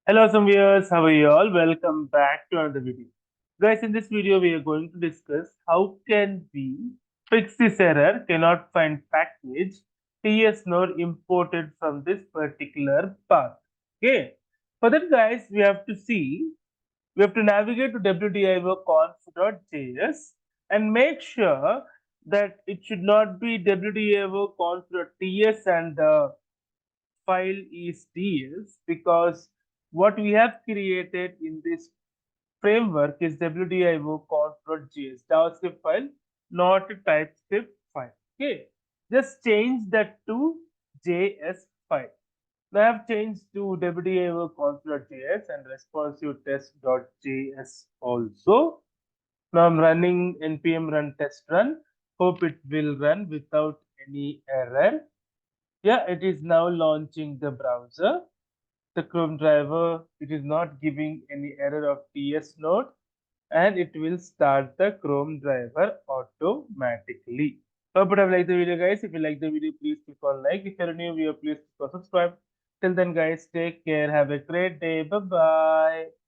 Hello, some viewers. How are you all? Welcome back to another video. Guys, in this video, we are going to discuss how can we fix this error, cannot find package TS node imported from this particular path. Okay. For that, guys, we have to navigate to wdio.conf.js and make sure that it should not be wdio.conf.ts and the file is ts because what we have created in this framework is wdio.conf.js JavaScript file, not a TypeScript file. Okay, just change that to JS file. Now I have changed to wdio.conf.js and responsive test.js also. Now I'm running npm run test run. Hope it will run without any error. Yeah, it is now launching the browser. The Chrome driver, it is not giving any error of TS node and it will start the Chrome driver automatically. Hope you have liked the video, guys. If you like the video, please click on like. If you're a new viewer, please click on subscribe. Till then, guys, take care. Have a great day. Bye bye.